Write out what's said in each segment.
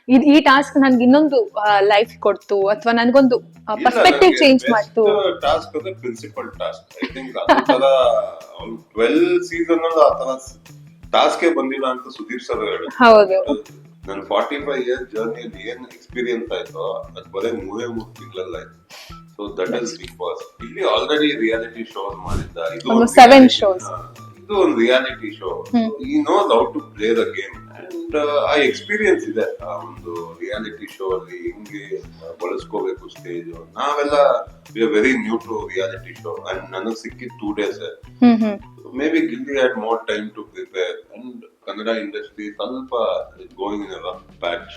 ಈ ಟಾಸ್ಕ್ ನನ್ಗೆ ಇನ್ನೊಂದು ಲೈಫ್ ಕೊಡ್ತು ಅಥವಾ ನನ್ಗೊಂದು ಪರ್ಸ್ಪೆಕ್ಟಿವ್ ಚೇಂಜ್ ಮಾಡ್ತು. ಟಾಸ್ಕ್ ಅಂದ್ರೆ ಪ್ರಿನ್ಸಿಪಲ್ ಟಾಸ್ಕ್. ಐ ಥಿಂಕ್ ಅದೇ ತರ 12 ಸೀಸನ್ ಅಲ್ಲಿ ಆ ತರ ಟಾಸ್ಕ್ ಬಂದಿಲ್ಲ ಅಂತ ಸುದೀಪ್ ಸರ್ ಹೇಳಿದ್ರು. ಹೌದು, ನನ್ 45 years ಜರ್ನಿಯಲ್ಲಿ ಏನ್ ಎಕ್ಸ್ಪೀರಿಯನ್ಸ್ ಆಯ್ತೋ ಅದು ಬರೀ 3 ತಿಂಗಳಲ್ಲಿ ಆಯ್ತು. So that is Bigg Boss. ಇಲ್ಲಿ ಆಲ್ರೆಡಿ ರಿಯಾಲಿಟಿ ಶೋ ಮಾಡಿದ್ದ, ಇದು 7 shows. ಇದು ಒಂದು reality show. He knows how to play the game and ಆ ಎಕ್ಸ್ಪೀರಿಯನ್ಸ್ ಇದೆ. ಆ ಒಂದು ರಿಯಾಲಿಟಿ ಶೋ ಅಲ್ಲಿ ಹಿಂಗೆ ಬಳಸ್ಕೋಬೇಕು ಸ್ಟೇಜ್. ನಾವೆಲ್ಲ very new to reality show and ನನಗ್ ಸಿಕ್ಕಿದ್ 2 days. Maybe Gilli had more time to prepare and Kannada industry ಸ್ವಲ್ಪ ಗೋಯಿಂಗ್ ಇನ್ ಅ ಪ್ಯಾಚ್.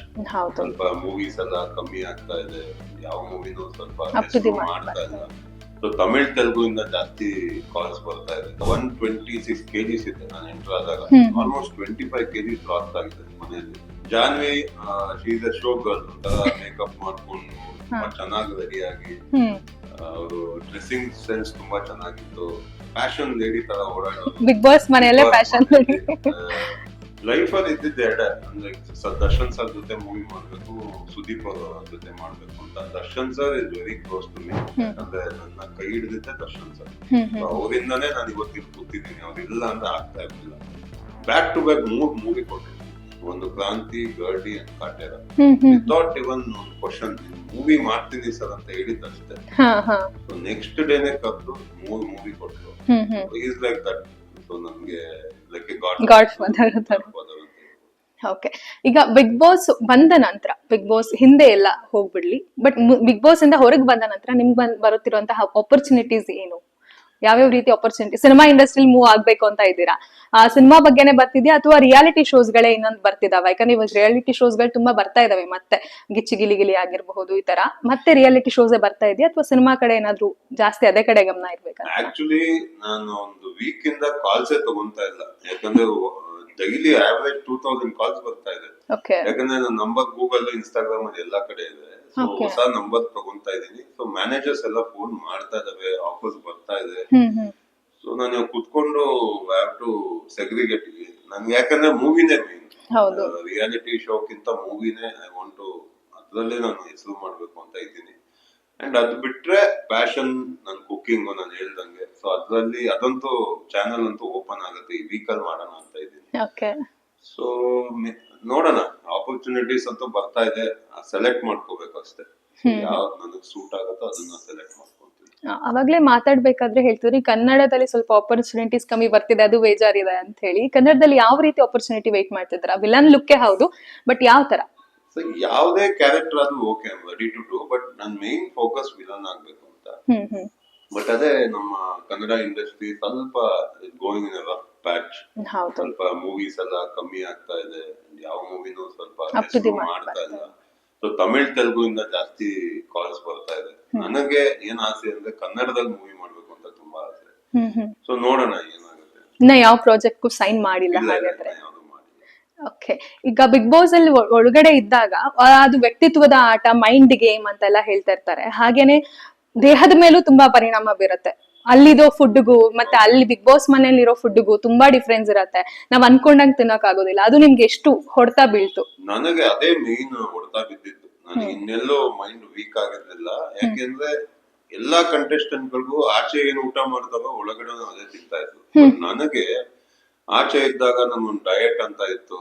ಸ್ವಲ್ಪ ಮೂವೀಸ್ ಎಲ್ಲ ಕಮ್ಮಿ ಆಗ್ತಾ ಇದೆ, ಯಾವ ಮೂವಿನೂ ಸ್ವಲ್ಪ ಮಾಡ್ತಾ ಇಲ್ಲ. ಸೊ ತಮಿಳ್ ತೆಲುಗು ಇಂದ ಜಾಸ್ತಿ ಕಾಲ್ಸ್ ಬರ್ತಾ ಇದೆ. 126 kgs ಇದೆ ನಾನು ಎಂಟರ್ ಆದಾಗ. ಆಲ್ಮೋಸ್ಟ್ 25 kgs ಲಾಸ್ ಆಗಿದೆ ಮನೆಯಲ್ಲಿ. Janvi she is a show girl. Makeup ಮಾಡ್ಕೊಂಡು ತುಂಬಾ ಚೆನ್ನಾಗಿ ರೆಡಿ ಆಗಿ, ಅವರು ಡ್ರೆಸ್ಸಿಂಗ್ ಸೆನ್ಸ್ ತುಂಬಾ ಚೆನ್ನಾಗಿತ್ತು. ಫ್ಯಾಷನ್ ಲೇಡಿ ತರ ಓಡಾಡೋದು. ಬಿಗ್ ಬಾಸ್ ಮನೆಯಲ್ಲೇ ಫ್ಯಾಷನ್ ಲೇಡಿ. ಲೈಫ್ ಅಲ್ಲಿ ಇದ್ದಿದ್ದೆ ಎರಡೇ, ಅಂದ್ರೆ ದರ್ಶನ್ ಸರ್ ಜೊತೆ ಮೂವಿ ಮಾಡ್ಬೇಕು, ಸುದೀಪ್ ಅವ್ರ ಜೊತೆ ಮಾಡ್ಬೇಕು ಅಂತ. Darshan sir is very close to me. ಅಂದ್ರೆ ನನ್ನ ಕೈ ಹಿಡಿದಿದ್ದೆ ದರ್ಶನ್ ಸರ್. ಅವರಿಂದಾನೇ ನಾನು ಇವತ್ತಿಗೆ ಕೂತಿದ್ದೀನಿ. ಅವ್ರಿಲ್ಲ ಅಂದ್ರೆ ಆಗ್ತಾ ಇರ್ಲಿಲ್ಲ. ಬ್ಯಾಕ್ ಟು ಬ್ಯಾಕ್ 3 ಮೂವಿ ಕೊಟ್ಟರು. ಒಂದು ಕ್ರಾಂತಿ, ಗರ್ಡಿ ಅಂಡ್ ಕಾಟೇರ. ವಿತೌಟ್ ಇವನ್ ಒಂದು ಕ್ವಶನ್, ಮೂವಿ ಮಾಡ್ತೀನಿ ಸರ್ ಅಂತ ಹೇಳಿದ್ದಷ್ಟೇ. ನೆಕ್ಸ್ಟ್ ಡೇನೆ ಕರೆದು 3 ಮೂವಿ ಕೊಟ್ಟರು. Is like that. ಸೊ ನಮ್ಗೆ ಗಾಡ್ ಫಾದರ್. ಓಕೆ, ಈಗ ಬಿಗ್ ಬಾಸ್ ಬಂದ ನಂತರ, ಬಿಗ್ ಬಾಸ್ ಹಿಂದೆ ಎಲ್ಲ ಹೋಗ್ಬಿಡ್ಲಿ, ಬಟ್ ಬಿಗ್ ಬಾಸ್ ಇಂದ ಹೊರಗೆ ಬಂದ ನಂತರ ನಿಮ್ಗೆ ಬರುತ್ತಿರುವಂತಹ ಆಪರ್ಚುನಿಟೀಸ್ ಏನು? ಯಾವ್ಯಾವ ರೀತಿ ಆಪರ್ಚುನಿಟಿ? ಸಿನಿಮಾ ಇಂಡಸ್ಟ್ರಿ ಮೂವ್ ಆಗ್ಬೇಕು ಅಂತ ಇದ್ದೀರಾ? ಸಿನಿಮಾ ಬಗ್ಗೆನೆ ಬರ್ತಿದ್ಯಾ ಅಥವಾ ರಿಯಾಲಿಟಿ ಶೋಸ್ ಗಳೇ ಇನ್ನೊಂದು ಬರ್ತಿದಾವ? ಯಾಕಂದ್ರೆ ಇವಾಗ ರಿಯಾಲಿಟಿ ಶೋಸ್ ಗಳು ತುಂಬಾ ಬರ್ತಾ ಇದಾವೆ, ಮತ್ತೆ ಗಿಚ್ಚಿ ಗಿಲಿ ಆಗಿರಬಹುದು, ಈ ತರ ಮತ್ತೆ ರಿಯಾಲಿಟಿ ಶೋಸ್ ಬರ್ತಾ ಇದೆಯಾ ಅಥವಾ ಸಿನಿಮಾ ಕಡೆ ಏನಾದ್ರು ಜಾಸ್ತಿ ಅದೇ ಕಡೆ ಗಮನ ಇರ್ಬೇಕಾ? ಆಕ್ಚುಲಿ ನಾನು ಒಂದು ವೀಕ್ ಇಂದ ಕಾಲ್ಸೇ ತಗೊಂತಾ ಇಲ್ಲ. ಯಾಕಂದ್ರೆ ಡೈಲಿ ಆವರೇಜ್ 2000 ಕಾಲ್ಸ್ ಬರ್ತಾ ಇದೆ. ಯಾಕಂದ್ರೆ ನನ್ನ ನಂಬರ್ ಗೂಗಲ್, ಇನ್ಸ್ಟಾಗ್ರಾಮ್ ಅಲ್ಲಿ ಎಲ್ಲಾ ಕಡೆ ಇದೆ. ಸೊ ಹೊಸ ನಂಬರ್ ತಗೊಂತಾ ಇದೀನಿ. ಸೊ ಮ್ಯಾನೇಜರ್ಸ್ ಎಲ್ಲ ಫೋನ್ ಮಾಡ್ತಾ ಇದಾವೆ, ಆಫರ್ಸ್ ಬರ್ತಾ ಇದೆ. ಸೊ ನಾನು ಕುತ್ಕೊಂಡು ಹ್ಯಾವ್ ಟು ಸೆಗ್ರಿಗೇಟ್. ನನ್ಗೆ ಯಾಕಂದ್ರೆ ಮೂವಿನೇ ಮೇನ್, ರಿಯಾಲಿಟಿ ಶೋಕ್ಕಿಂತ ಮೂವಿನೇ ಐ ವಾಂಟ್ ಟು, ಅದ್ರಲ್ಲೇ ನಾನು ಹೆಸರು ಮಾಡ್ಬೇಕು ಅಂತ ಇದ್ದೀನಿ. ಅಂಡ್ ಅದ್ ಬಿಟ್ರೆ ಪ್ಯಾಷನ್ ನನ್ ಕುಕಿಂಗ್, ನಾನು ಹೇಳ್ದಂಗೆ. ಸೊ ಅದ್ರಲ್ಲಿ ಅದಂತೂ ಚಾನಲ್ ಅಂತೂ ಓಪನ್ ಆಗುತ್ತೆ ಈ ವೀಕಲ್ ಮಾಡೋಣ ಅಂತ ಇದ್ದೀನಿ. ಸೊ ನೋಡೋಣ, ಆಪರ್ಚುನಿಟೀಸ್ ಅಂತೂ ಬರ್ತಾ ಇದೆ. ಸೆಲೆಕ್ಟ್ ಮಾಡ್ಕೋಬೇಕು ಅಷ್ಟೇ. ಯಾವ್ದು ನನಗೆ ಸೂಟ್ ಆಗುತ್ತೋ ಅದನ್ನ ಸೆಲೆಕ್ಟ್ ಮಾಡ್ಕೊಂತೀನಿ. ಅವಾಗ್ಲೇ ಮಾತಾಡ್ಬೇಕಾದ್ರೆ ಹೇಳ್ತಿದ್ರಿ ಕನ್ನಡದಲ್ಲಿ ಸ್ವಲ್ಪ ಆಪರ್ಚುನಿಟೀಸ್ ಕಮ್ಮಿ ಬರ್ತಿದೆ, ಅದು ಬೇಜಾರಿದೆ ಅಂತ ಹೇಳಿ. ಕನ್ನಡದಲ್ಲಿ ಯಾವ ರೀತಿ ಆಪರ್ಚುನಿಟಿ ವೇಟ್ ಮಾಡ್ತಿದ್ರ? ವಿಲನ್ ಲುಕ್ ಹೌದು, ಬಟ್ ಯಾವ ತರ? ಸೊ ಯಾವುದೇ ಕ್ಯಾರೆಕ್ಟರ್ ಆದ್ರೂ okay, I am ready to do. But ನನ್ನ ಮೇನ್ ಫೋಕಸ್ ವಿಲನ್ ಆಗ್ಬೇಕು ಅಂತ. ಬಟ್ ಅದೇ ನಮ್ಮ ಕನ್ನಡ ಇಂಡಸ್ಟ್ರಿ ಸ್ವಲ್ಪ ಗೋಯಿಂಗ್ ಇನ್ ಅ ಪ್ಯಾಚ್. ಸ್ವಲ್ಪ ಮೂವೀಸ್ ಎಲ್ಲ ಕಮ್ಮಿ ಆಗ್ತಾ ಇದೆ, ಯಾವ ಮೂವಿನೂ ಸ್ವಲ್ಪ ಮಾಡ್ತಾ ಇಲ್ಲ. ಸೊ ತಮಿಳ್ ತೆಲುಗು ಇಂದ ಜಾಸ್ತಿ ಕಾಲ್ಸ್ ಬರ್ತಾ ಇದೆ. ನನಗೆ ಏನ್ ಆಸೆ ಅಂದ್ರೆ ಕನ್ನಡದಲ್ಲಿ ಮೂವಿ ಮಾಡ್ಬೇಕು ಅಂತ ತುಂಬಾ ಆಸೆ. ಸೊ ನೋಡೋಣ ಏನಾಗುತ್ತೆ. ಇನ್ನ ಯಾವ ಪ್ರಾಜೆಕ್ಟ್ ಸೈನ್ ಮಾಡಿಲ್ಲ ಹಾಗಾದ್ರೆ? ಓಕೆ, ಈಗ ಬಿಗ್ ಬಾಸ್ ಅಲ್ಲಿ ಒಳಗಡೆ ಇದ್ದಾಗ ಅದು ವ್ಯಕ್ತಿತ್ವದ ಆಟ, ಮೈಂಡ್ ಗೇಮ್ ಅಂತೆಲ್ಲ ಹೇಳ್ತಾ ಇರ್ತಾರೆ. ಹಾಗೇನೆ ದೇಹದ ಮೇಲೂ ತುಂಬಾ ಪರಿಣಾಮ ಬೀರುತ್ತೆ. ಅಲ್ಲಿರೋ ಫುಡ್ಗೂ ಮತ್ತೆ ಅಲ್ಲಿ ಬಿಗ್ ಬಾಸ್ ಮನೇಲಿ ಇರೋ ಫುಡ್ಗೂ ತುಂಬಾ ಡಿಫ್ರೆನ್ಸ್ ಇರತ್ತೆ. ನಾವ್ ಅನ್ಕೊಂಡಂಗ್ ತಿನ್ನಕ್ ಆಗೋದಿಲ್ಲ. ಅದು ನಿಮ್ಗೆ ಎಷ್ಟು ಹೊಡ್ತಾ ಬೀಳ್ತು? ನನಗೆ ಅದೇ ಮೇನ್ ಹೊಡ್ತಾ ಬಿದ್ದಿತ್ತು. ನನಗೆ ಇನ್ನೆಲ್ಲೋ ಮೈಂಡ್ ವೀಕ್ ಆಗಿರ್ಲಿಲ್ಲ. ಯಾಕೆಂದ್ರೆ ಎಲ್ಲಾ ಕಂಟೆಸ್ಟೆಂಟ್ ಗಳಿಗೂ ಆಚೆ ಏನು ಊಟ ಮಾಡ್ತಾರೋ ಒಳಗಡೆ ಅದೇ ತಿಂತಾ ಇತ್ತು. ನನಗೆ ಆಚೆ ಇದ್ದಾಗ ನಮ್ಮೊಂದು ಡಯಟ್ ಅಂತ ಇತ್ತು.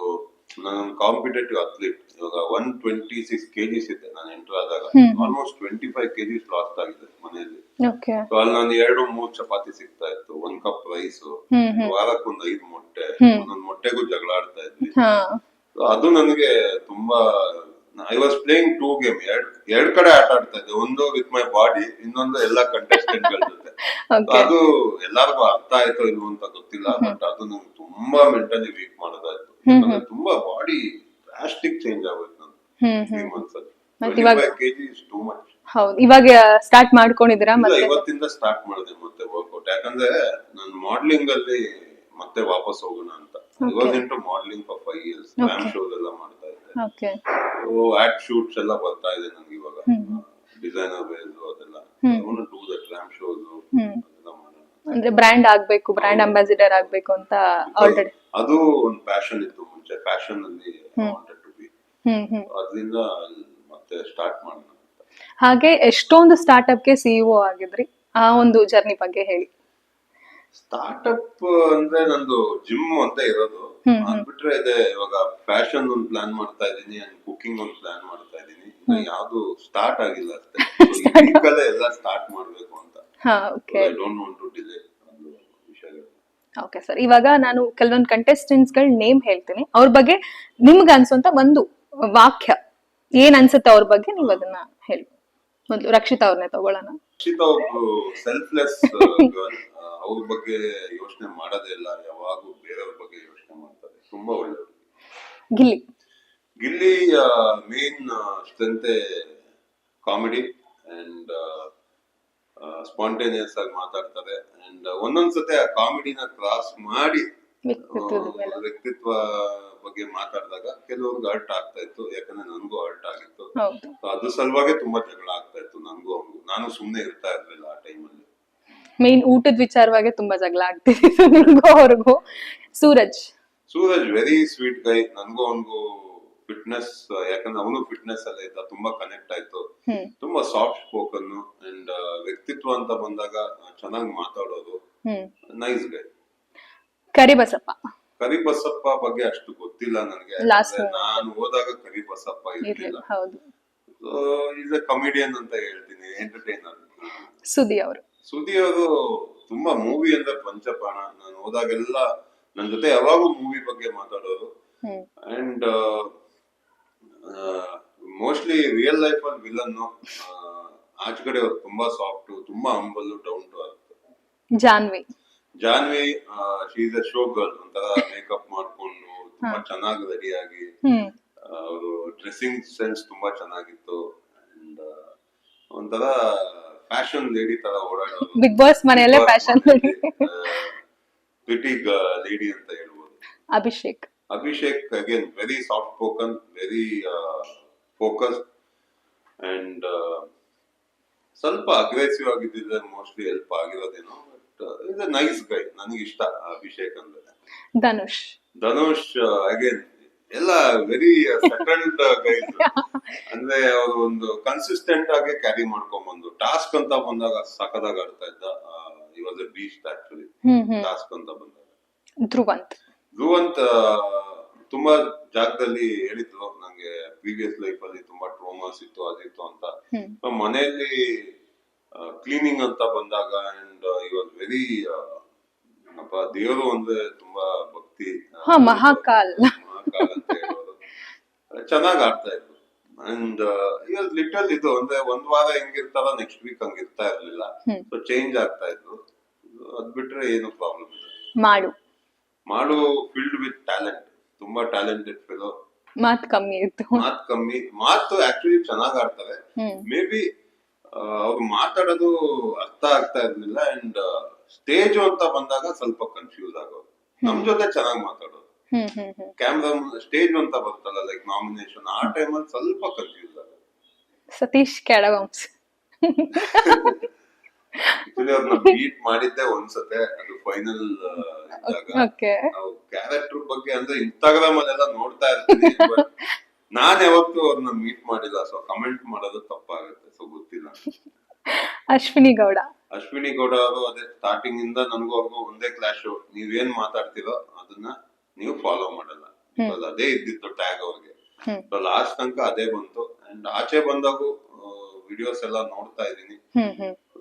ನಾನು ಕಾಂಪಿಟೇಟಿವ್ ಅಥ್ಲೀಟ್. ಇವಾಗ 126 kgs ಇದ್ದೆ ನಾನು ಎಂಟರ್ ಆದಾಗ. ಆಲ್ಮೋಸ್ಟ್ 25 kgs ಲಾಸ್ ಆಗಿದೆ ಮನೆಯಲ್ಲಿ. ಸೊ ಅಲ್ಲಿ ನಾನು 2-3 ಚಪಾತಿ ಸಿಗ್ತಾ ಇತ್ತು, 1 ಕಪ್ ರೈಸ್, ವಾರಕ್ಕೊಂದು 5 ಮೊಟ್ಟೆ. ಒಂದೊಂದು ಮೊಟ್ಟೆಗೂ ಜಗಳ ಆಡ್ತಾ ಇದ್ವಿ. ಅದು ನನಗೆ ತುಂಬಾ, ಐ ವಾಸ್ ಪ್ಲೇಯಿಂಗ್ 2 ಗೇಮ್, ಎರಡ್ ಕಡೆ ಆಟ ಆಡ್ತಾ ಇದ್ದೆ. ಒಂದು ವಿತ್ ಮೈ ಬಾಡಿ, ಇನ್ನೊಂದು ಎಲ್ಲಾ ಕಂಟೆಸ್ಟೆಂಟ್ ಗಳ ಜೊತೆ. ಅದು ಎಲ್ಲಾರ್ಗು ಅರ್ಥ ಆಯ್ತೋ ಇಲ್ವೋ ಅಂತ ಗೊತ್ತಿಲ್ಲ. ಬಟ್ ಅದು ನಂಗೆ ತುಂಬಾ ಮೆಂಟಲಿ ವೀಕ್ ಮಾಡೋದಾಯ್ತು. ತುಂಬಾ ಬಾಡಿ ಡ್ರಾಸ್ಟಿಕ್ ಚೇಂಜ್ ಆಗೋಯ್ತು ನಾನು 3 months ಅಲ್ಲಿ. 25 kg is too much. ಹೌದು, ಇವಾಗ ಸ್ಟಾರ್ಟ್ ಮಾಡ್ಕೊಂಡಿದ್ದೀರಾ? ಮತ್ತೆ ಇವತ್ತಿಂದ ಸ್ಟಾರ್ಟ್ ಮಾಡಿದೆ ಮತ್ತೆ ವರ್ಕೌಟ್. ಯಾಕಂದ್ರೆ ನಾನು ಮಾಡ್ಲಿಂಗ್ ಅಲ್ಲಿ ಮತ್ತೆ ವಾಪಸ್ ಹೋಗೋಣ ಅಂತ. ಇವಾಗ into modelling for 5 years. RAM shows ಎಲ್ಲ ಮಾಡ್ತಾ ಇದ್ದೆ. ಆಡ್ ಶೂಟ್ಸ್ ಎಲ್ಲ ಬರ್ತಾ ಇದೆ ನನಗೆ ಇವಾಗ, ಡಿಸೈನರ್ ವೇರ್ಸ್ ಅದೆಲ್ಲ. ಡೂ ದಟ್ ರ್ಯಾಮ್ ಶೋಸ್ ಅದೆಲ್ಲ ಮಾಡೋಣ. ಅಂದ್ರೆ ಬ್ರ್ಯಾಂಡ್ ಆಗ್ಬೇಕು, ಬ್ರ್ಯಾಂಡ್ ಅಂಬಾಸಿಡರ್ ಆಗ್ಬೇಕು ಅಂತ ಆಲ್ರೆಡಿ ಅದು ಒಂದು ಪ್ಯಾಷನ್ ಇತ್ತು ಮುಂಚೆ. ಫ್ಯಾಷನ್ ಅಲ್ಲಿ ವಾಂಟೆಡ್ ಟು ಬಿ. ಅದರಿಂದ ಮತ್ತೆ ಸ್ಟಾರ್ಟ್ ಮಾಡೋಣ ಅಂತ. ಹಾಗೆ ಎಷ್ಟೊಂದು ಸ್ಟಾರ್ಟ್ಅಪ್ಗೆ ಸಿಇಒ ಆಗಿದ್ರಿ, ಆ ಒಂದು ಜರ್ನಿ ಬಗ್ಗೆ ಹೇಳಿ. ಸ್ಟಾರ್ಟ್ಅಪ್ ಅಂದ್ರೆ ನಂದು ಜಿಮ್ ಅಂತ ಇರೋದು, ಅದ್ಬಿಟ್ರೆ ಇದೆ ಇವಾಗ ಫ್ಯಾಷನ್ ಒಂದು ಪ್ಲಾನ್ ಮಾಡ್ತಾ ಇದೀನಿ ಅಂಡ್ ಕುಕಿಂಗ್ ಒಂದು ಪ್ಲಾನ್ ಮಾಡ್ತಾ ಇದೀನಿ. ಯಾವ್ದು ಸ್ಟಾರ್ಟ್ ಆಗಿಲ್ಲ ಅಷ್ಟೇ. ಎಲ್ಲ ಸ್ಟಾರ್ಟ್ ಮಾಡ್ಬೇಕು ಅಂತ. I don't want to delay ವಿಷಯಗಳು. ಓಕೆ ಸರ್, ಇವಾಗ ನಾನು ಕೆಲವೊಂದು ಕಂಟೆಸ್ಟೆಂಟ್ಸ್ ಗಳ ನೇಮ್ ಹೇಳ್ತೀನಿ, ಅವ್ರ ಬಗ್ಗೆ ನಿಮ್ಗೆ ಅನ್ಸುವಂತ ಒಂದು ವಾಕ್ಯ ಏನ್ ಅನ್ಸುತ್ತೆ ಅವ್ರ ಬಗ್ಗೆ ನೀವು ಅದನ್ನ ಹೇಳಿ. ಮೊದ್ಲು ರಕ್ಷಿತಾ ಅವ್ರನ್ನೇ ತಗೊಳ್ಳೋಣ. ರಕ್ಷಿತಾ ಒಬ್ರು ಸೆಲ್ಫ್ಲೆಸ್ ಗರ್ಲ್, ಅವ್ರ ಬಗ್ಗೆ ಯೋಚನೆ ಮಾಡೋದೇ ಇಲ್ಲ, ಯಾವಾಗೂ ಬೇರೆಯವ್ರ ಬಗ್ಗೆ ಯೋಚನೆ ಮಾಡ್ತಾರೆ, ತುಂಬಾ ಒಳ್ಳೆಯವರು. Gilli Gilli main strength comedy and spontaneous ಆಗಿ ಮಾತಾಡ್ತಾರೆ ಅಂಡ್ ಒಂದೊಂದ್ಸತಿ ಆ ಕಾಮಿಡಿನ ಕ್ರಾಸ್ ಮಾಡಿ ವ್ಯಕ್ತಿತ್ವ ಬಗ್ಗೆ ಮಾತಾಡಿದಾಗ ಕೆಲವ್ರಿಗೆ ಹರ್ಟ್ ಆಗ್ತಾ ಇತ್ತು, ಯಾಕಂದ್ರೆ ನನ್ಗೂ ಹರ್ಟ್ ಆಗಿತ್ತು. ಅದ್ರ ಸಲುವಾಗಿ ತುಂಬಾ ಜಗಳ ಆಗ್ತಾ ಇತ್ತು ನನ್ಗೂ ಅವ್ರಿಗೂ. ನಾನು ಸುಮ್ನೆ ಇರ್ತಾ ಇರ್ಲಿಲ್ಲ ಆ ಟೈಮಲ್ಲಿ. ಮೇನ್ ಊಟದ ವಿಚಾರವಾಗಿ ತುಂಬಾ ಜಗಳ ಆಗ್ತಿತ್ತು ನಿಮ್ಗೂ ಅವ್ರಿಗೂ. ಸೂರಜ್ ವೆರಿ ಸ್ವೀಟ್ ಗೈ. ನನ್ಗೂ ಅವನ್ಗೂ ಫಿಟ್ನೆಸ್, ಯಾಕಂದ್ರೆ ಅವನು ಫಿಟ್ನೆಸ್ ಅಲ್ಲೇ ಇದ್ದ, ತುಂಬಾ ಕನೆಕ್ಟ್ ಆಯ್ತು. ತುಂಬಾ ಸಾಫ್ಟ್ ಸ್ಪೋಕನ್ ಅಂಡ್ ವ್ಯಕ್ತಿತ್ವ ಅಂತ ಬಂದಾಗ ಚೆನ್ನಾಗಿ ಮಾತಾಡೋದು, ನೈಸ್ ಗೈ. ಕರಿಬಸಪ್ಪ ಬಗ್ಗೆ ಅಷ್ಟು ಗೊತ್ತಿಲ್ಲ ನನಗೆ, ನಾನು ಹೋದಾಗ ಕರಿಬಸಪ್ಪ ಇರ್ಲಿಲ್ಲ. ಈಸ್ ಎ ಕಮಿಡಿಯನ್ ಅಂತ ಹೇಳ್ತೀನಿ, ಎಂಟರ್ಟೈನರ್. ಸುದಿ ಅವರು ತುಂಬಾ ಮೂವಿ ಅಂದ್ರೆ ಪಂಚಪ್ರಾಣ. ನಾನು ಹೋದಾಗೆಲ್ಲ ನನ್ ಜೊತೆ ಯಾವಾಗೂ ಮೂವಿ ಬಗ್ಗೆ ಮಾತಾಡೋರು ಅಂಡ್ ಮೋಸ್ಟ್ಲಿ ರಿಯಲ್ ಲೈಫ್ ಅಲ್ಲಿ ವಿಲನ್. ಆಚೆ ಕಡೆ ಅವ್ರು ತುಂಬಾ ಸಾಫ್ಟ್, ತುಂಬಾ humble, down to earth. Janvi she is a show girl. ಒಂಥರ ಮೇಕಪ್ ಮಾಡ್ಕೊಂಡು ತುಂಬಾ ಚೆನ್ನಾಗಿ ರೆಡಿಯಾಗಿ, ಅವರು ಡ್ರೆಸ್ಸಿಂಗ್ ಸೆನ್ಸ್ ತುಂಬಾ ಚೆನ್ನಾಗಿತ್ತು ಅಂಡ್ ಒಂಥರ ಫ್ಯಾಷನ್ ಲೇಡಿ ತರ ಓಡಾಡೋದು. ಬಿಗ್ ಬಾಸ್ ಮನೆಯಲ್ಲೇ ಫ್ಯಾಷನ್ ಪ್ರಿಟಿ ಲೇಡಿ ಅಂತ ಹೇಳ್ಬೋದು. Abhishek again very soft spoken, very focused and ಸ್ವಲ್ಪ ಅಗ್ರೆಸಿವ್ ಆಗಿದ್ದಿದ್ರೆ ಮೋಸ್ಟ್ಲಿ ಹೆಲ್ಪ್ ಆಗಿರೋದೇನೋ. ಇಸ್ ಅ ನೈಸ್ ಗೈ, ನನಗೆ ಇಷ್ಟ ಅಭಿಷೇಕ್ ಅಂದ್ರೆ. ಧನುಷ್ ಅಗೇನ್ ಎಲ್ಲ ವೆರಿ ಸೆಟಲ್ಡ್ ಗೈಸ್. ಅಂದ್ರೆ ಅವರು ಒಂದು ಕನ್ಸಿಸ್ಟೆಂಟ್ ಆಗಿ ಕ್ಯಾರಿ ಮಾಡ್ಕೊಂಡ್ ಬಂದು ಟಾಸ್ಕ್ ಅಂತ ಬಂದಾಗ ಸಖತ್ತಾಗಿ ಆಡ್ತಾ ಇದ್ದ. ಈ was A beast actually task ಅಂತ ಬಂದಾಗ. ಧ್ರುವಂತ್ ತುಂಬಾ ಜಾಗದಲ್ಲಿ ಹೇಳಿದ್ರು ನಂಗೆ, ಪ್ರೀವಿಯಸ್ ಲೈಫ್ ಅಲ್ಲಿ ತುಂಬಾ ಟ್ರೋಮಾಸ್ ಇತ್ತು, ಅದಿತ್ತು ಅಂತ. ಮನೆಯಲ್ಲಿ ಕ್ಲೀನಿಂಗ್ ಅಂತ ಬಂದಾಗ ಅಂಡ್ ಈ ವಾಸ್ ವೆರಿ ದೇವರು ಅಂದ್ರೆ ತುಂಬಾ ಭಕ್ತಿ, ಮಹಾಕಾಲ್ ಅಂತ ಹೇಳೋದು. ಚೆನ್ನಾಗ್ ಆಡ್ತಾ ಇದ್ರು ಅಂಡ್ ಲಿಟಲ್ ಇದು ಅಂದ್ರೆ ಒಂದ್ ವಾರ ಹೆಂಗಿರ್ತಾರ ನೆಕ್ಸ್ಟ್ ವೀಕ್ ಹಂಗಿರ್ತಾ ಇರ್ಲಿಲ್ಲ. ಸೊ ಚೇಂಜ್ ಆಗ್ತಾ ಇದ್ರು. ಅದ್ ಬಿಟ್ರೆ ಏನು ಪ್ರಾಬ್ಲಮ್ ಇಲ್ಲ. ಮಾಡು ಫಿಲ್ಡ್ ವಿತ್ ಟ್ಯಾಲೆಂಟ್, ತುಂಬಾ ಟ್ಯಾಲೆಂಟೆಡ್ ಫೆಲೋ. ಮಾತು ಕಮ್ಮಿ, ಮಾತು ಆಕ್ಚುಲಿ ಚೆನ್ನಾಗ್ ಆಡ್ತಾರೆ. ಮೇ ಬಿ ಅವ್ರು ಮಾತಾಡೋದು ಅರ್ಥ ಆಗ್ತಾ ಇರ್ಲಿಲ್ಲ ಅಂಡ್ ಸ್ಟೇಜ್ ಅಂತ ಬಂದಾಗ ಸ್ವಲ್ಪ ಕನ್ಫ್ಯೂಸ್ ಆಗೋದು. ನಮ್ ಜೊತೆ ಚೆನ್ನಾಗಿ ಮಾತಾಡೋದು. ಕ್ಯಾಮ್ರಾ ಸ್ಟೇಜ್ ಅಂತ ಬರ್ತಲ್ಲ, ಲೈಕ್ ನಾಮಿನೇಷನ್, ಆ ಟೈಮಲ್ಲಿ ಸ್ವಲ್ಪ ಕನ್ಫ್ಯೂಸ್ ಆಗೋದು. ಸತೀಶ್ ಕೆಳವಂಶ ಆಕ್ಚುಲಿ ಅವ್ರನ್ನ ಬೀಟ್ ಮಾಡಿದ್ದೆ ಒಂದ್ಸತೆ, ಅದು ಫೈನಲ್ ಇದ್ದಾಗ. ಕ್ಯಾರೆಕ್ಟರ್ ಬಗ್ಗೆ ಅಂದ್ರೆ ಇನ್ಸ್ಟಾಗ್ರಾಮ್ ಅಲ್ಲೆಲ್ಲ ನೋಡ್ತಾ ಇರ್ತೀನಿ, ನಾನ್ ಯಾವತ್ತೂ ಅವ್ರನ್ನ ಮೀಟ್ ಮಾಡಿಲ್ಲ. ಸೊ ಕಮೆಂಟ್ ಮಾಡೋದು ತಪ್ಪಾಗುತ್ತೆ, ಸೊ ಗೊತ್ತಿಲ್ಲ. ಅಶ್ವಿನಿ ಗೌಡ ಅವರು ಅದೇ ಸ್ಟಾರ್ಟಿಂಗ್ ಇಂದ ನನ್ಗೂ ಅವ್ರಿಗೂ ಒಂದೇ ಕ್ಲಾಶ್. ನೀವೇನ್ ಮಾತಾಡ್ತಿರೋ ಅದನ್ನ ನೀವು ಫಾಲೋ ಮಾಡಲ್ಲ, ಅದೇ ಇದ್ದಿತ್ತು ಟ್ಯಾಗ್ ಅವ್ರಿಗೆ. ಲಾಸ್ಟ್ ತನಕ ಅದೇ ಬಂತು ಅಂಡ್ ಆಚೆ ಬಂದಾಗೂ ವಿಡಿಯೋಸ್ ಎಲ್ಲ ನೋಡ್ತಾ ಇದೀನಿ.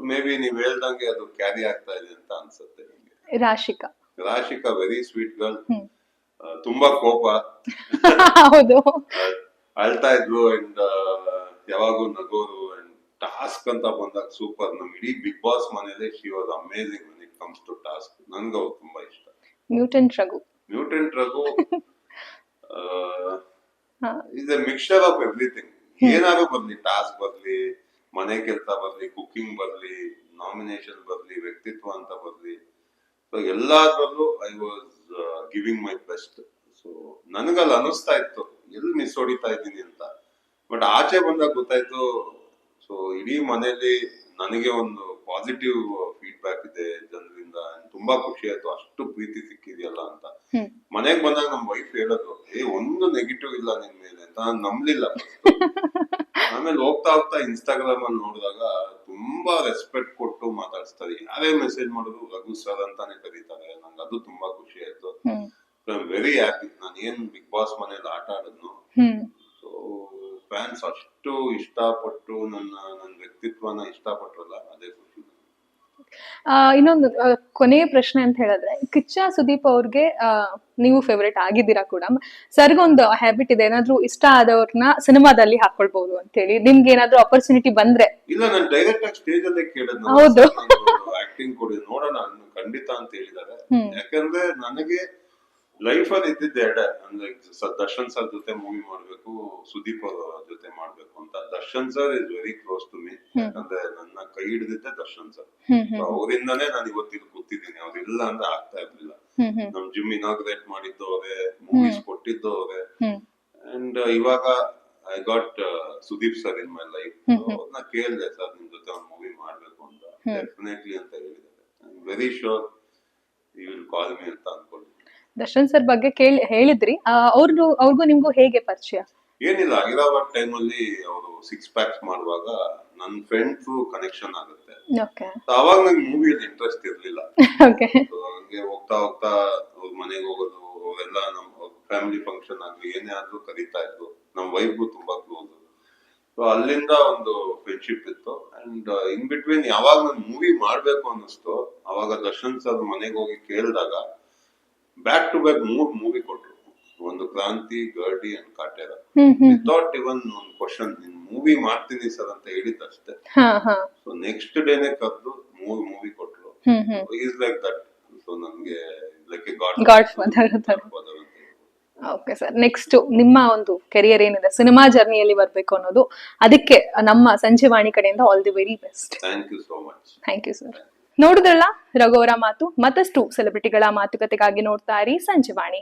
ಮೇ ಬಿ ನೀವ್ ಹೇಳ್ದಂಗೆ ಅದು ಕ್ಯಾರಿ ಆಗ್ತಾ ಇದೆ ಅಂತ ಅನ್ಸುತ್ತೆ ನಿಮ್ಗೆ. ರಾಶಿಕಾ ವೆರಿ ಸ್ವೀಟ್ ಗರ್ಲ್, ತುಂಬಾ ಕೋಪ, ಅಳ್ತಾ ಇದ್ಲು ಅಂಡ್ ಯಾವಾಗೂ ನಗೋರು. ಅಂಡ್ ಟಾಸ್ಕ್ ಅಂತ ಬಂದಾಗ ಸೂಪರ್. ನಮ್ ಇಡೀ ಬಿಗ್ ಬಾಸ್ ಮನೇಲಿ she was amazing when it comes to task. ನನ್ಗೆ ಅವ್ರು ತುಂಬಾ ಇಷ್ಟ. Mutant Raghu is a mixture of everything. ಏನಾದ್ರು ಬರ್ಲಿ, ಟಾಸ್ಕ್ ಬರ್ಲಿ, ಮನೆ ಕೆಲಸ ಬರ್ಲಿ, ಕುಕಿಂಗ್ ಬರ್ಲಿ, ನಾಮಿನೇಷನ್ ಬರ್ಲಿ, ವ್ಯಕ್ತಿತ್ವ ಅಂತ ಬರ್ಲಿ, ಸೊ ಎಲ್ಲಾದ್ರಲ್ಲೂ I was giving my best. So ನನಗಲ್ಲಿ ಅನಿಸ್ತಾ ಇತ್ತು ಎಲ್ಲಿ ಮಿಸ್ ಹೊಡಿತಾ ಇದ್ದೀನಿ ಅಂತ. ಬಟ್ ಆಚೆ ಬಂದಾಗ ಗೊತ್ತಾಯ್ತು. ಸೊ ಇಡೀ ಮನೆಯಲ್ಲಿ ನನಗೆ ಒಂದು ಪಾಸಿಟಿವ್ ಫೀಡ್ಬ್ಯಾಕ್ ಇದೆ ಜನರಿಂದ. ತುಂಬಾ ಖುಷಿ ಆಯ್ತು, ಅಷ್ಟು ಪ್ರೀತಿ ಸಿಕ್ಕಿದೆಯಲ್ಲ ಅಂತ. ಮನೆಗ್ ಬಂದಾಗ ನಮ್ ವೈಫ್ ಹೇಳೋದು, ಒಂದು ನೆಗೆಟಿವ್ ಇಲ್ಲ ನಿನ್ ಮೇಲೆ ಅಂತ ನಾನ್ ನಂಬ್ಲಿಲ್ಲ first. ಆಮೇಲೆ ಹೋಗ್ತಾ ಹೋಗ್ತಾ ಇನ್ಸ್ಟಾಗ್ರಾಮ್ ಅಲ್ಲಿ ನೋಡಿದಾಗ ತುಂಬಾ ರೆಸ್ಪೆಕ್ಟ್ ಕೊಟ್ಟು ಮಾತಾಡ್ಸ್ತಾರೆ. ಯಾರೇ ಮೆಸೇಜ್ ಮಾಡಿದ್ರು ರಘು ಸರ್ ಅಂತಾನೆ ಕರೀತಾರೆ. ನಂಗೆ ಅದು ತುಂಬಾ ಖುಷಿ ಆಯ್ತು. Very happy. ನಾನು ಏನ್ ಬಿಗ್ ಬಾಸ್ ಮನೇಲಿ ಆಟ ಆಡಿದ್ನು, ಸೊ ಫ್ಯಾನ್ಸ್ ಅಷ್ಟು ಇಷ್ಟಪಟ್ಟು ನನ್ನ ವ್ಯಕ್ತಿತ್ವನ ಇಷ್ಟಪಟ್ರಲ್ಲ, ಅದೇ ಖುಷಿ. ಇನ್ನೊಂದು ಕೊನೆಯ ಪ್ರಶ್ನೆ ಅಂತ ಹೇಳಿದ್ರೆ, ಕಿಚ್ಚ ಸುದೀಪ್ ಅವ್ರಿಗೆ ನೀವು ಫೇವ್ರೇಟ್ ಆಗಿದ್ದೀರಾ ಕೂಡ. ಸರ್ಗೊಂದು ಹ್ಯಾಬಿಟ್ ಇದೆ, ಏನಾದ್ರೂ ಇಷ್ಟ ಆದವ್ರನ್ನ ಸಿನಿಮಾದಲ್ಲಿ ಹಾಕೊಳ್ಬಹುದು ಅಂತ ಹೇಳಿ. ನಿಮ್ಗೆ ಏನಾದ್ರೂ ಆಪರ್ಚುನಿಟಿ ಬಂದ್ರೆ? ಇಲ್ಲ, ನಾನು ಡೈರೆಕ್ಟ್ ಆಗಿ ಸ್ಟೇಜ್ ಅಲ್ಲೇ ಕೇಳಿದ್, ಹೌದು, ಆಕ್ಟಿಂಗ್ ಕೊಡಿ ನೋಡೋಣ ಖಂಡಿತ ಅಂತ ಹೇಳಿದ್ದಾರೆ. ಯಾಕಂದ್ರೆ ನನಗೆ ಲೈಫ್ ಅಲ್ಲಿ ಇದ್ದಿದ್ದೆ ಎರಡೇ, ಅಂದ್ರೆ ದರ್ಶನ್ ಸರ್ ಜೊತೆ ಮೂವಿ ಮಾಡ್ಬೇಕು, ಸುದೀಪ್ ಅವ್ರ ಜೊತೆ ಮಾಡ್ಬೇಕು ಅಂತ. Darshan sir is very close to me. ಯಾಕಂದ್ರೆ ನನ್ನ ಕೈ ಹಿಡಿದಿದ್ದೆ ದರ್ಶನ್ ಸರ್. ಅವರಿಂದಾನೇ ನಾನು ಇವತ್ತಿಗೆ ಕೂತಿದ್ದೀನಿ. ಅವ್ರಿಲ್ಲ ಅಂದ್ರೆ ಆಗ್ತಾ ಇರ್ಲಿಲ್ಲ. ನಮ್ ಜಿಮ್ ಇನಾಗ್ರೇಟ್ ಮಾಡಿದ್ದು ಅವರೇ, ಮೂವೀಸ್ ಕೊಟ್ಟಿದ್ದು ಅವರೇ. ಅಂಡ್ ಇವಾಗ I got Sudeep sir in my life. ಅವ್ರನ್ನ ಕೇಳಿದೆ, ಸರ್ ನಿಮ್ ಜೊತೆ ಒಂದು ಮೂವಿ ಮಾಡ್ಬೇಕು ಅಂತ. ಡೆಫಿನೆಟ್ಲಿ ಅಂತ ಹೇಳಿದ್ದಾರೆ. I am very sure you will call me ಅಂತ ಅನ್ಕೊಂಡು. ದರ್ಶನ್ ಸರ್ ಬಗ್ಗೆ ಹೇಳಿದ್ರಿ, ಅವ್ರಿಗೂ ನಿಮ್ಗೂ ಹೇಗೆ ಪರಿಚಯ? ಏನಿಲ್ಲ, ಹೈದರಾಬಾದ್ ಟೈಮ್ ಅಲ್ಲಿ ಅವರು 6 ಪ್ಯಾಕ್ಸ್ ಮಾಡುವಾಗ ನನ್ನ ಫ್ರೆಂಡ್ಸ್ ಕನೆಕ್ಷನ್ ಆಗುತ್ತೆ. ಅವಾಗ ನಂಗೆ ಮೂವಿಯಲ್ಲಿ ಇಂಟ್ರೆಸ್ಟ್ ಇರ್ಲಿಲ್ಲ. ಹಂಗೆ ಹೋಗ್ತಾ ಹೋಗ್ತಾ ಅವ್ರ ಮನೆಗೆ ಹೋಗೋದು, ಅವೆಲ್ಲ ನಮ್ಮ ಫ್ಯಾಮಿಲಿ ಫಂಕ್ಷನ್ ಆಗ್ಲಿ ಏನೇ ಆದ್ರೂ ಕರೀತಾ ಇದ್ರು. ನಮ್ ವೈಫ್ಗೂ ತುಂಬಾ ಕ್ಲೋಸ್. ಸೊ ಅಲ್ಲಿಂದ ಒಂದು ಫ್ರೆಂಡ್ಶಿಪ್ ಇತ್ತು. ಅಂಡ್ ಇನ್ ಬಿಟ್ವೀನ್ ಯಾವಾಗ ನಾನು ಮೂವಿ ಮಾಡ್ಬೇಕು ಅನ್ನಿಸ್ತು, ಅವಾಗ ದರ್ಶನ್ ಸರ್ ಮನೆಗೆ ಹೋಗಿ ಕೇಳಿದಾಗ ಬ್ಯಾಕ್ ಟು ಬ್ಯಾಕ್ 3 ಮೂವಿ ಕೊಟ್ರು. ಒಂದು ಕ್ರಾಂತಿ, ಗರ್ಡಿ ಅಂಡ್ ಕಾಟೇರ. ವಿತೌಟ್ ಇವನ್ ಒಂದು ಕ್ವಶನ್, ಮೂವಿ ಮಾಡ್ತೀನಿ ಸರ್ ಅಂತ ಹೇಳಿದ್ದಷ್ಟೇ. ಸೊ ನೆಕ್ಸ್ಟ್ ಡೇನೆ ಕರೆದು 3 ಮೂವಿ ಕೊಟ್ರು. Is like that. ಸೊ ನನ್ಗೆ like A god father. Okay sir, next ನಿಮ್ಮ ಒಂದು ಕೆರಿಯರ್ ಏನಿದೆ, ಸಿನಿಮಾ ಜರ್ನಿಯಲ್ಲಿ ಬರ್ಬೇಕು ಅನ್ನೋದು, ಅದಕ್ಕೆ ನಮ್ಮ ಸಂಜೀವಾಣಿ ಕಡೆಯಿಂದ all the very best. Thank you so much. Thank you sir. ನೋಡಿದ್ರಲ್ಲ ರಘು ಅವರ ಮಾತು. ಮತ್ತಷ್ಟು ಸೆಲೆಬ್ರಿಟಿಗಳ ಮಾತುಕತೆಗಾಗಿ ನೋಡ್ತಾ ಇರಿ ಸಂಜೀವಾಣಿ.